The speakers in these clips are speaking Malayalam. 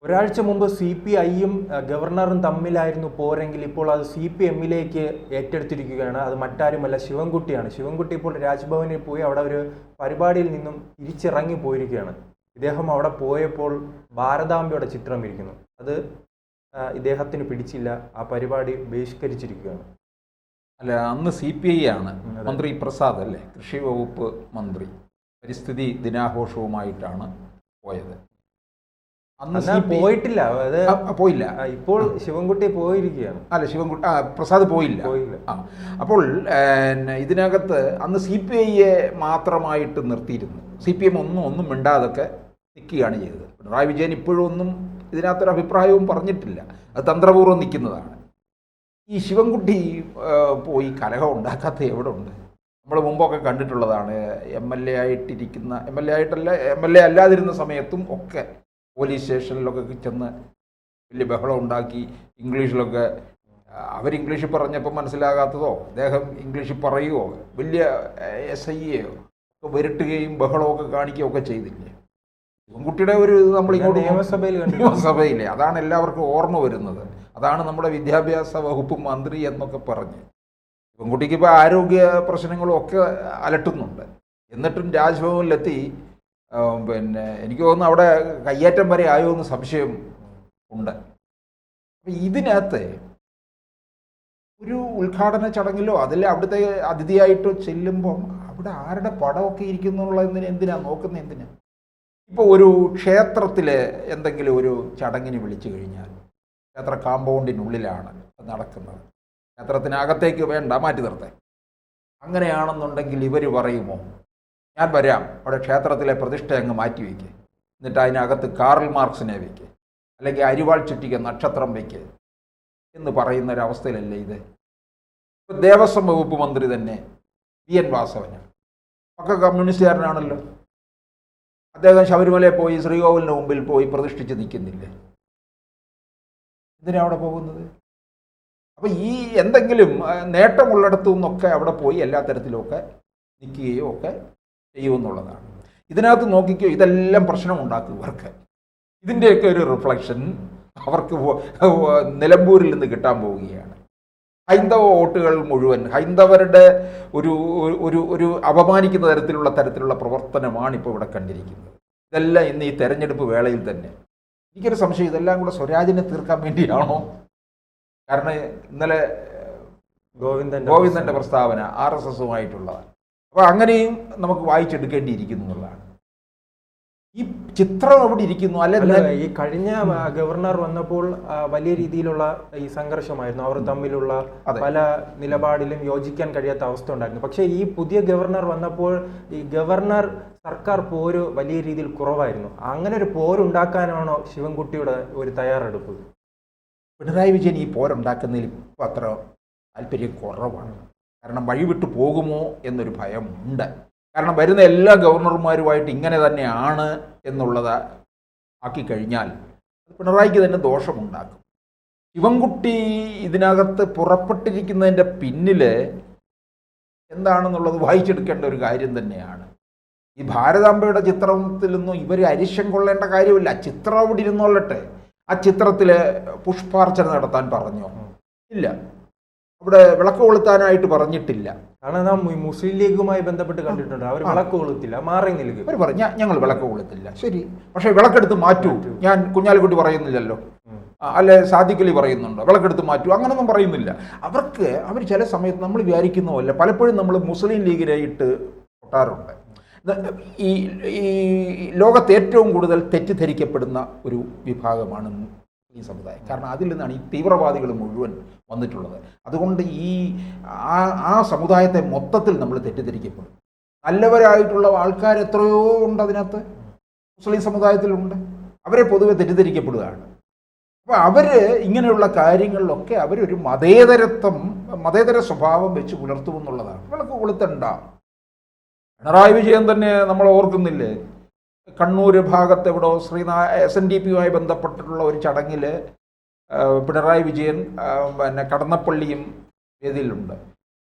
ഒരാഴ്ച മുമ്പ് CPIയും ഗവർണറും തമ്മിലായിരുന്നു പോരെങ്കിൽ ഇപ്പോൾ അത് CPMലേക്ക് ഏറ്റെടുത്തിരിക്കുകയാണ്. അത് മറ്റാരുമല്ല, ശിവൻകുട്ടിയാണ്. ശിവൻകുട്ടി ഇപ്പോൾ രാജ്ഭവനിൽ പോയി അവിടെ ഒരു പരിപാടിയിൽ നിന്നും തിരിച്ചിറങ്ങി പോയിരിക്കുകയാണ്. ഇദ്ദേഹം അവിടെ പോയപ്പോൾ ഭാരതാംബയുടെ ചിത്രം ഇരിക്കുന്നു. അത് ഇദ്ദേഹത്തിന് പിടിച്ചില്ല. ആ പരിപാടി ബഹിഷ്കരിച്ചിരിക്കുകയാണ്. അല്ല, അന്ന് CPI ആണ് മന്ത്രി പ്രസാദ് അല്ലേ, കൃഷി വകുപ്പ് മന്ത്രി, പരിസ്ഥിതി ദിനാഘോഷവുമായിട്ടാണ് പോയത്. അന്ന് പോയിട്ടില്ല, പോയില്ല. ഇപ്പോൾ ശിവൻകുട്ടി പോയിരിക്കുകയാണ്. അല്ല, ശിവൻകുട്ടി പ്രസാദ് പോയില്ല. അപ്പോൾ ഇതിനകത്ത് അന്ന് CPIയെ മാത്രമായിട്ട് നിർത്തിയിരുന്നു. CPM ഒന്നും മിണ്ടാതൊക്കെ നിൽക്കുകയാണ് ചെയ്തത്. പിണറായി വിജയൻ ഇപ്പോഴും ഒന്നും ഇതിനകത്തൊരു അഭിപ്രായവും പറഞ്ഞിട്ടില്ല. അത് തന്ത്രപൂർവ്വം നിൽക്കുന്നതാണ്. ഈ ശിവൻകുട്ടി പോയി കലഹം ഉണ്ടാക്കാത്ത എവിടെ ഉണ്ട്? നമ്മൾ മുമ്പൊക്കെ കണ്ടിട്ടുള്ളതാണ്. MLA ആയിട്ടിരിക്കുന്ന, MLA അല്ലാതിരുന്ന സമയത്തും ഒക്കെ പോലീസ് സ്റ്റേഷനിലൊക്കെ ചെന്ന് വലിയ ബഹളം ഉണ്ടാക്കി. ഇംഗ്ലീഷിലൊക്കെ അവർ ഇംഗ്ലീഷിൽ പറഞ്ഞപ്പോൾ മനസ്സിലാകാത്തതോ അദ്ദേഹം ഇംഗ്ലീഷിൽ പറയുകയോ വലിയ SIയെയോ ഒക്കെ വരട്ടുകയും ബഹളമൊക്കെ കാണിക്കുകയൊക്കെ ചെയ്തില്ലേ. പെൺകുട്ടിയുടെ ഒരു നമ്മൾ ഇങ്ങോട്ട് നിയമസഭയിലെ അതാണ് എല്ലാവർക്കും ഓർമ്മ വരുന്നത്. അതാണ് നമ്മുടെ വിദ്യാഭ്യാസ വകുപ്പ് മന്ത്രി എന്നൊക്കെ പറഞ്ഞ്. പെൺകുട്ടിക്ക് ഇപ്പോൾ ആരോഗ്യ പ്രശ്നങ്ങളും ഒക്കെ അലട്ടുന്നുണ്ട്. എന്നിട്ടും രാജ്ഭവനിലെത്തി. എനിക്ക് തോന്നുന്നു അവിടെ കയ്യേറ്റം വരെ ആയോ എന്ന് സംശയം ഉണ്ട്. അപ്പം ഇതിനകത്ത് ഒരു ഉദ്ഘാടന ചടങ്ങിലോ അതിൽ അവിടുത്തെ അതിഥിയായിട്ടോ ചെല്ലുമ്പം അവിടെ ആരുടെ പടമൊക്കെ ഇരിക്കുന്നുള്ളതിന് എന്തിനാണ് നോക്കുന്നത്? എന്തിനാണ്? ഇപ്പോൾ ഒരു ക്ഷേത്രത്തിൽ എന്തെങ്കിലും ഒരു ചടങ്ങിന് വിളിച്ചു കഴിഞ്ഞാൽ ക്ഷേത്ര കാമ്പൗണ്ടിനുള്ളിലാണ് നടക്കുന്നത്. ക്ഷേത്രത്തിനകത്തേക്ക് വേണ്ട, മാറ്റി നിർത്താൻ. അങ്ങനെയാണെന്നുണ്ടെങ്കിൽ ഇവർ പറയുമോ ഞാൻ വരാം, അവിടെ ക്ഷേത്രത്തിലെ പ്രതിഷ്ഠ അങ്ങ് മാറ്റി വയ്ക്കുക, എന്നിട്ട് അതിനകത്ത് കാറൽ മാർക്സിനെ വയ്ക്കുക, അല്ലെങ്കിൽ അരിവാൾ ചുറ്റിക നക്ഷത്രം വയ്ക്കുക എന്ന് പറയുന്നൊരവസ്ഥയിലല്ലേ ഇത്? ഇപ്പോൾ ദേവസ്വം വകുപ്പ് മന്ത്രി തന്നെ PN വാസവന് ഒക്കെ കമ്മ്യൂണിസ്റ്റുകാരനാണല്ലോ. അദ്ദേഹം ശബരിമലയിൽ പോയി ശ്രീകോവിലിന് മുമ്പിൽ പോയി പ്രതിഷ്ഠിച്ച് നിൽക്കുന്നില്ലേ? എന്തിനാണ് അവിടെ പോകുന്നത്? അപ്പോൾ ഈ എന്തെങ്കിലും നേട്ടമുള്ളിടത്തു നിന്നൊക്കെ അവിടെ പോയി എല്ലാ തരത്തിലുമൊക്കെ നിൽക്കുകയോ ഒക്കെ ചെയ്യുമെന്നുള്ളതാണ്. ഇതിനകത്ത് നോക്കിക്കോ, ഇതെല്ലാം പ്രശ്നമുണ്ടാക്കും ഇവർക്ക്. ഇതിൻ്റെയൊക്കെ ഒരു റിഫ്ലക്ഷൻ അവർക്ക് നിലമ്പൂരിൽ നിന്ന് കിട്ടാൻ പോവുകയാണ്. ഹൈന്ദവ വോട്ടുകൾ മുഴുവൻ ഹൈന്ദവരുടെ ഒരു ഒരു ഒരു അപമാനിക്കുന്ന തരത്തിലുള്ള പ്രവർത്തനമാണ് ഇപ്പോൾ ഇവിടെ കണ്ടിരിക്കുന്നത്. ഇതെല്ലാം ഇന്ന് ഈ തെരഞ്ഞെടുപ്പ് വേളയിൽ തന്നെ എനിക്കൊരു സംശയം, ഇതെല്ലാം കൂടെ സ്വരാജിനെ തീർക്കാൻ വേണ്ടിയാണോ? കാരണം ഇന്നലെ ഗോവിന്ദൻ്റെ പ്രസ്താവന RSSുമായിട്ടുള്ളതാണ്. അപ്പോൾ അങ്ങനെയും നമുക്ക് വായിച്ചെടുക്കേണ്ടിയിരിക്കുന്നു എന്നുള്ളതാണ്. ഈ ചിത്രം എവിടെ ഇരിക്കുന്നു? അല്ല, ഈ കഴിഞ്ഞ ഗവർണർ വന്നപ്പോൾ വലിയ രീതിയിലുള്ള ഈ സംഘർഷമായിരുന്നു. അവർ തമ്മിലുള്ള പല നിലപാടിലും യോജിക്കാൻ കഴിയാത്ത അവസ്ഥ ഉണ്ടായിരുന്നു. പക്ഷേ ഈ പുതിയ ഗവർണർ വന്നപ്പോൾ ഈ ഗവർണർ സർക്കാർ പോര് വലിയ രീതിയിൽ കുറവായിരുന്നു. അങ്ങനെ ഒരു പോരുണ്ടാക്കാനാണോ ശിവൻകുട്ടിയുടെ ഒരു തയ്യാറെടുപ്പ്? പിണറായി വിജയൻ ഈ പോരുണ്ടാക്കുന്നതിൽ ഇപ്പോൾ അത്ര താല്പര്യം കുറവാണ്. കാരണം വഴിവിട്ട് പോകുമോ എന്നൊരു ഭയം ഉണ്ട്. കാരണം വരുന്ന എല്ലാ ഗവർണർമാരുമായിട്ട് ഇങ്ങനെ തന്നെയാണ് എന്നുള്ളത് ആക്കി കഴിഞ്ഞാൽ പിണറായിക്ക് തന്നെ ദോഷമുണ്ടാക്കും. ശിവൻകുട്ടി ഇതിനകത്ത് പുറപ്പെട്ടിരിക്കുന്നതിൻ്റെ പിന്നിൽ എന്താണെന്നുള്ളത് വായിച്ചെടുക്കേണ്ട ഒരു കാര്യം തന്നെയാണ്. ഈ ഭാരതാംബയുടെ ചിത്രത്തിലൊന്നും ഇവർ അരിശം കൊള്ളേണ്ട കാര്യമില്ല. ചിത്രം അവിടെ ഇരുന്നോളട്ടെ. ആ ചിത്രത്തിൽ പുഷ്പാർച്ചന നടത്താൻ പറഞ്ഞോ? ഇല്ല. അവിടെ വിളക്ക് കൊളുത്താനായിട്ട് പറഞ്ഞിട്ടില്ല. കാരണം നാം മുസ്ലിം ലീഗുമായി ബന്ധപ്പെട്ട് കണ്ടിട്ടുണ്ട്. അവർ വിളക്ക് കൊളുത്തില്ല, മാറി നിൽക്കും. അവർ പറഞ്ഞു ഞങ്ങൾ വിളക്ക് കൊളുത്തില്ല. ശരി, പക്ഷേ വിളക്കെടുത്ത് മാറ്റൂ. ഞാൻ കുഞ്ഞാലിക്കുട്ടി പറയുന്നില്ലല്ലോ, അല്ലെ സാദിഖലി പറയുന്നുണ്ടോ വിളക്കെടുത്ത് മാറ്റൂ? അങ്ങനൊന്നും പറയുന്നില്ല. അവർ ചില സമയത്ത് നമ്മൾ വിചാരിക്കുന്നതല്ല, പലപ്പോഴും നമ്മൾ മുസ്ലിം ലീഗിനായിട്ട് പൊട്ടാറുണ്ട്. ഈ ലോകത്ത് ഏറ്റവും കൂടുതൽ തെറ്റിദ്ധരിക്കപ്പെടുന്ന ഒരു വിഭാഗമാണ് ഈ സമുദായം. കാരണം അതിൽ നിന്നാണ് ഈ തീവ്രവാദികൾ മുഴുവൻ വന്നിട്ടുള്ളത്. അതുകൊണ്ട് ആ സമുദായത്തെ മൊത്തത്തിൽ നമ്മൾ തെറ്റിദ്ധരിക്കപ്പെടും. നല്ലവരായിട്ടുള്ള ആൾക്കാർ എത്രയോ ഉണ്ട് അതിനകത്ത്, മുസ്ലിം സമുദായത്തിലുണ്ട്. അവരെ പൊതുവെ തെറ്റിദ്ധരിക്കപ്പെടുകയാണ്. അപ്പോൾ അവർ ഇങ്ങനെയുള്ള കാര്യങ്ങളിലൊക്കെ അവരൊരു മതേതര സ്വഭാവം വെച്ച് പുലർത്തുമെന്നുള്ളതാണ്. വിളക്ക് കൊളുത്തണ്ട. പിണറായി വിജയൻ തന്നെ നമ്മൾ ഓർക്കുന്നില്ലേ, കണ്ണൂർ ഭാഗത്ത് എവിടോ SNDPയുമായി ബന്ധപ്പെട്ടിട്ടുള്ള ഒരു ചടങ്ങിൽ പിണറായി വിജയൻ കടന്നപ്പള്ളിയും വേദിയിലുണ്ട്.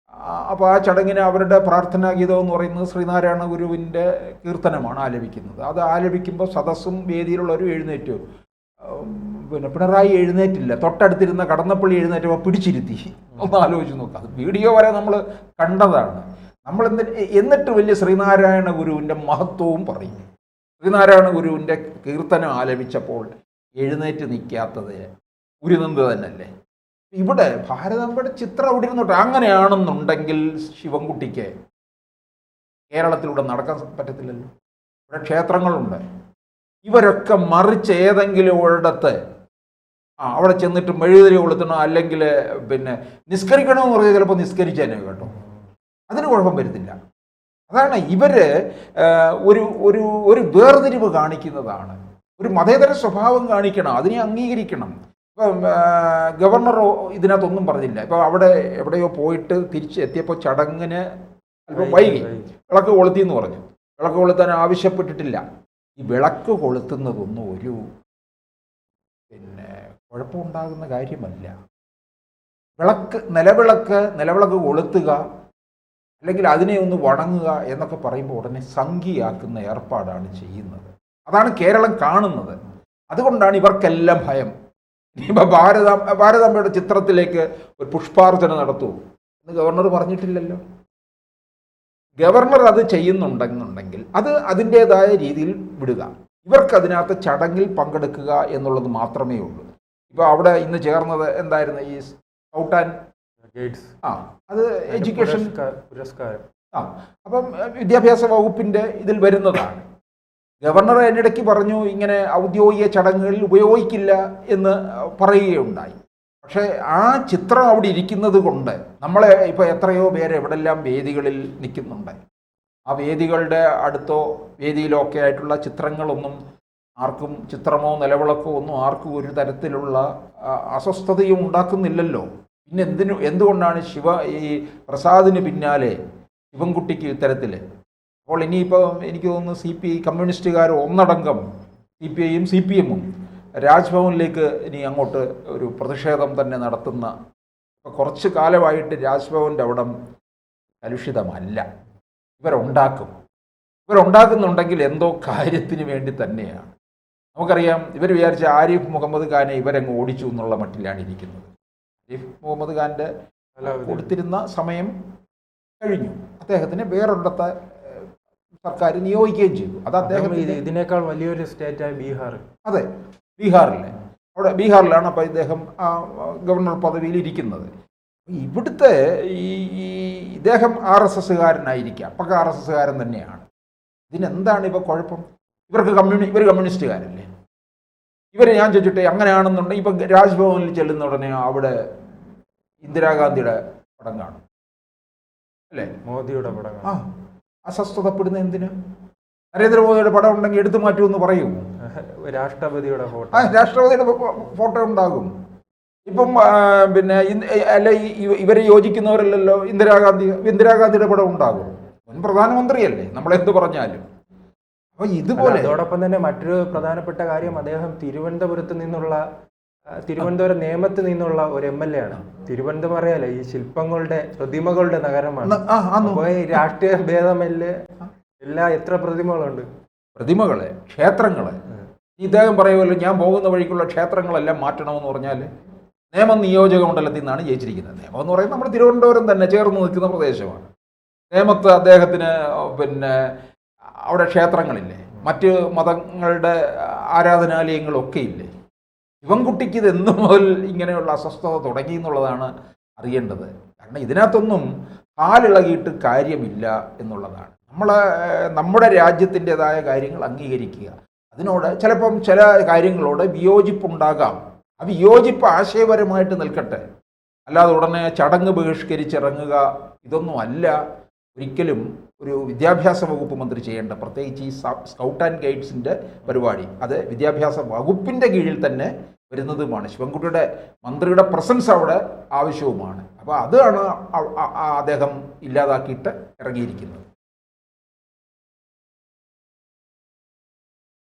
അപ്പോൾ ആ ചടങ്ങിന് അവരുടെ പ്രാർത്ഥനാ ഗീതം എന്ന് പറയുന്നത് ശ്രീനാരായണ ഗുരുവിൻ്റെ കീർത്തനമാണ് ആലപിക്കുന്നത്. അത് ആലപിക്കുമ്പോൾ സദസ്സും വേദിയിലുള്ളവരും എഴുന്നേറ്റു. പിന്നെ പിണറായി എഴുന്നേറ്റില്ല, തൊട്ടടുത്തിരുന്ന കടന്നപ്പള്ളി എഴുന്നേറ്റപ്പോൾ പിടിച്ചിരുത്തി. ഒന്ന് ആലോചിച്ച് നോക്കാം, അത് വീഡിയോ വരെ നമ്മൾ കണ്ടതാണ്. നമ്മൾ എന്നിട്ട് വലിയ ശ്രീനാരായണ ഗുരുവിൻ്റെ മഹത്വവും പറയും. ശ്രീനാരായണ ഗുരുവിൻ്റെ കീർത്തനം ആലപിച്ചപ്പോൾ എഴുന്നേറ്റ് നിൽക്കാത്തത് ഉരുനന്ത് തന്നെയല്ലേ. ഇവിടെ ഭാരതാംബയുടെ ചിത്രം അവിടെ ഇരുന്നോട്ടെ. അങ്ങനെയാണെന്നുണ്ടെങ്കിൽ ശിവൻകുട്ടിക്ക് കേരളത്തിലൂടെ നടക്കാൻ പറ്റത്തില്ലല്ലോ. ഇവിടെ ക്ഷേത്രങ്ങളുണ്ട്. ഇവരൊക്കെ മറിച്ച് ഏതെങ്കിലും ഒരിടത്ത് അവിടെ ചെന്നിട്ട് മെഴുകുതിരി കൊളുത്തണോ അല്ലെങ്കിൽ പിന്നെ നിസ്കരിക്കണമെന്ന് പറഞ്ഞാൽ ചിലപ്പോൾ നിസ്കരിച്ചേനെ കേട്ടോ, അതിന് കുഴപ്പം വരുന്നില്ല. അതാണ് ഇവര് ഒരു ഒരു ഒരു വേർതിരിവ് കാണിക്കുന്നതാണ്. ഒരു മതേതര സ്വഭാവം കാണിക്കണം, അതിനെ അംഗീകരിക്കണം. ഇപ്പം ഗവർണർ ഇതിനകത്തൊന്നും പറഞ്ഞില്ല. ഇപ്പം അവിടെ എവിടെയോ പോയിട്ട് തിരിച്ച് എത്തിയപ്പോൾ ചടങ്ങിന് അല്പം വൈകി വിളക്ക് കൊളുത്തി എന്ന് പറഞ്ഞു. വിളക്ക് കൊളുത്താൻ ആവശ്യപ്പെട്ടിട്ടില്ല. ഈ വിളക്ക് കൊളുത്തുന്നതൊന്നും ഒരു പിന്നെ കുഴപ്പമുണ്ടാകുന്ന കാര്യമല്ല. നിലവിളക്ക് കൊളുത്തുക അല്ലെങ്കിൽ അതിനെ ഒന്ന് വണങ്ങുക എന്നൊക്കെ പറയുമ്പോൾ ഉടനെ സംഖ്യയാക്കുന്ന ഏർപ്പാടാണ് ചെയ്യുന്നത്. അതാണ് കേരളം കാണുന്നത്. അതുകൊണ്ടാണ് ഇവർക്കെല്ലാം ഭയം. ഇനിയിപ്പോൾ ഭാരതാംബയുടെ ചിത്രത്തിലേക്ക് ഒരു പുഷ്പാർച്ചന നടത്തൂ എന്ന് ഗവർണർ പറഞ്ഞിട്ടില്ലല്ലോ. ഗവർണർ അത് ചെയ്യുന്നുണ്ടെന്നുണ്ടെങ്കിൽ അത് അതിൻ്റേതായ രീതിയിൽ വിടുക. ഇവർക്ക് അതിനകത്ത് ചടങ്ങിൽ പങ്കെടുക്കുക എന്നുള്ളത് മാത്രമേ ഉള്ളൂ. ഇപ്പോൾ അവിടെ ഇന്ന് ചേർന്നത് എന്തായിരുന്നു, ഈ സ്കൗട്ട് ആൻഡ് ഗൈഡ്സ്, അത് എഡ്യൂക്കേഷൻ പുരസ്കാരം. അപ്പം വിദ്യാഭ്യാസ വകുപ്പിൻ്റെ ഇതിൽ വരുന്നതാണ്. ഗവർണർ എന്നിടയ്ക്ക് പറഞ്ഞു ഇങ്ങനെ ഔദ്യോഗിക ചടങ്ങുകളിൽ ഉപയോഗിക്കില്ല എന്ന് പറയുകയുണ്ടായി. പക്ഷേ ആ ചിത്രം അവിടെ ഇരിക്കുന്നത് കൊണ്ട് നമ്മളെ ഇപ്പോൾ എത്രയോ പേര് എവിടെല്ലാം വേദികളിൽ നിൽക്കുന്നുണ്ട്. ആ വേദികളുടെ അടുത്തോ വേദിയിലോ ഒക്കെ ആയിട്ടുള്ള ചിത്രങ്ങളൊന്നും ആർക്കും, ചിത്രമോ നിലവിളക്കോ ഒന്നും ആർക്കും ഒരു തരത്തിലുള്ള അസ്വസ്ഥതയും ഉണ്ടാക്കുന്നില്ലല്ലോ. പിന്നെ എന്തുകൊണ്ടാണ് ഈ പ്രസാദിന് പിന്നാലെ ശിവൻകുട്ടിക്ക് ഇത്തരത്തിൽ? അപ്പോൾ ഇനിയിപ്പോൾ എനിക്ക് തോന്നുന്നു കമ്മ്യൂണിസ്റ്റുകാർ ഒന്നടങ്കം CPI-യും CPM-ഉം രാജ്ഭവനിലേക്ക് ഇനി അങ്ങോട്ട് ഒരു പ്രതിഷേധം തന്നെ നടത്തുന്ന, ഇപ്പോൾ കുറച്ച് കാലമായിട്ട് രാജ്ഭവൻ്റെ അവിടം കലുഷിതമല്ല. ഇവരുണ്ടാക്കുന്നുണ്ടെങ്കിൽ എന്തോ കാര്യത്തിന് വേണ്ടി തന്നെയാണ്. നമുക്കറിയാം, ഇവർ വിചാരിച്ച ആരിഫ് മുഹമ്മദ് ഖാനെ ഇവരങ്ങ് ഓടിച്ചു എന്നുള്ള മട്ടിലാണ് ഇരിക്കുന്നത്. ആരിഫ് മുഹമ്മദ് ഖാൻ്റെ കൊടുത്തിരുന്ന സമയം കഴിഞ്ഞു. അദ്ദേഹത്തിന് വേറൊരിടത്തെ സർക്കാർ നിയോഗിക്കുകയും ചെയ്തു. അത് അദ്ദേഹം ഇതിനേക്കാൾ വലിയൊരു സ്റ്റേറ്റായ ബീഹാർ. അതെ, ബീഹാറിലാണ് അപ്പോൾ ഇദ്ദേഹം ഗവർണർ പദവിയിൽ ഇരിക്കുന്നത്. ഇവിടുത്തെ ഇദ്ദേഹം RSSകാരനായിരിക്കാം, പക്ക RSSകാരൻ തന്നെയാണ്. ഇതിനെന്താണ് ഇപ്പോൾ കുഴപ്പം? ഇവർ കമ്മ്യൂണിസ്റ്റുകാരല്ലേ? ഞാൻ ചോദിച്ചിട്ടെ, അങ്ങനെയാണെന്നുണ്ടെങ്കിൽ ഇപ്പം രാജ്ഭവനിൽ ചെല്ലുന്ന ഉടനെ അവിടെ ഇന്ദിരാഗാന്ധിയുടെ പടം കാണും അല്ലേ, മോദിയുടെ പടം. അസ്വസ്ഥതപ്പെടുന്ന എന്തിന്? നരേന്ദ്രമോദിയുടെ പടം ഉണ്ടെങ്കിൽ എടുത്തു മാറ്റുമെന്ന് പറയൂ. രാഷ്ട്രപതിയുടെ ഫോട്ടോ ഉണ്ടാകും. ഇപ്പം പിന്നെ അല്ല, ഇവരെ യോജിക്കുന്നവരല്ലല്ലോ. ഇന്ദിരാഗാന്ധിയുടെ പടം ഉണ്ടാകും. മുൻ പ്രധാനമന്ത്രിയല്ലേ, നമ്മളെന്ത് പറഞ്ഞാലും. അപ്പോൾ ഇതുപോലെ അതോടൊപ്പം തന്നെ മറ്റൊരു പ്രധാനപ്പെട്ട കാര്യം, അദ്ദേഹം തിരുവനന്തപുരം നേമത്ത് നിന്നുള്ള ഒരു MLA ആണ്. തിരുവനന്തപുരം അറിയാലോ, ഈ ശില്പങ്ങളുടെ പ്രതിമകളുടെ നഗരമാണ്. അപ്പോൾ ഈ രാഷ്ട്രീയ ഭേദമല്ലേ, എത്ര പ്രതിമകളുണ്ട്, പ്രതിമകളെ, ക്ഷേത്രങ്ങളെ. ഇദ്ദേഹം പറയുമല്ലോ, ഞാൻ പോകുന്ന വഴിക്കുള്ള ക്ഷേത്രങ്ങളെല്ലാം മാറ്റണമെന്ന് പറഞ്ഞാൽ നേമം നിയോജക മണ്ഡലത്തിൽ നിന്നാണ് ജയിച്ചിരിക്കുന്നത്. നേമം എന്ന് പറയുന്നത് നമ്മുടെ തിരുവനന്തപുരം തന്നെ ചേർന്ന് നിൽക്കുന്ന പ്രദേശമാണ്. നേമത്ത് അദ്ദേഹത്തിന് പിന്നെ അവിടെ ക്ഷേത്രങ്ങളില്ലേ, മറ്റ് മതങ്ങളുടെ ആരാധനാലയങ്ങളൊക്കെ ഇല്ലേ. ശിവൻകുട്ടിക്ക് ഇത് എന്നു മുതൽ ഇങ്ങനെയുള്ള അസ്വസ്ഥത തുടങ്ങി എന്നുള്ളതാണ് അറിയേണ്ടത്. കാരണം ഇതിനകത്തൊന്നും കാലിളകിയിട്ട് കാര്യമില്ല എന്നുള്ളതാണ്. നമ്മുടെ രാജ്യത്തിൻ്റെതായ കാര്യങ്ങൾ അംഗീകരിക്കുക. അതിനോട് ചിലപ്പം ചില കാര്യങ്ങളോട് വിയോജിപ്പുണ്ടാകാം. ആ വിയോജിപ്പ് ആശയപരമായിട്ട് നിൽക്കട്ടെ, അല്ലാതെ ഉടനെ ചടങ്ങ് ബഹിഷ്കരിച്ചിറങ്ങുക ഇതൊന്നും അല്ല ഒരിക്കലും ഒരു വിദ്യാഭ്യാസ വകുപ്പ് മന്ത്രി ചെയ്യേണ്ട. പ്രത്യേകിച്ച് ഈ സ്കൗട്ട് ആൻഡ് ഗൈഡ്സിൻ്റെ പരിപാടി അത് വിദ്യാഭ്യാസ വകുപ്പിൻ്റെ കീഴിൽ തന്നെ വരുന്നതുമാണ്. ശിവൻകുട്ടിയുടെ മന്ത്രിയുടെ പ്രസൻസ് അവിടെ ആവശ്യവുമാണ്. അപ്പോൾ അതാണ് അദ്ദേഹം ഇല്ലാതാക്കിയിട്ട് ഇറങ്ങിയിരിക്കുന്നത്.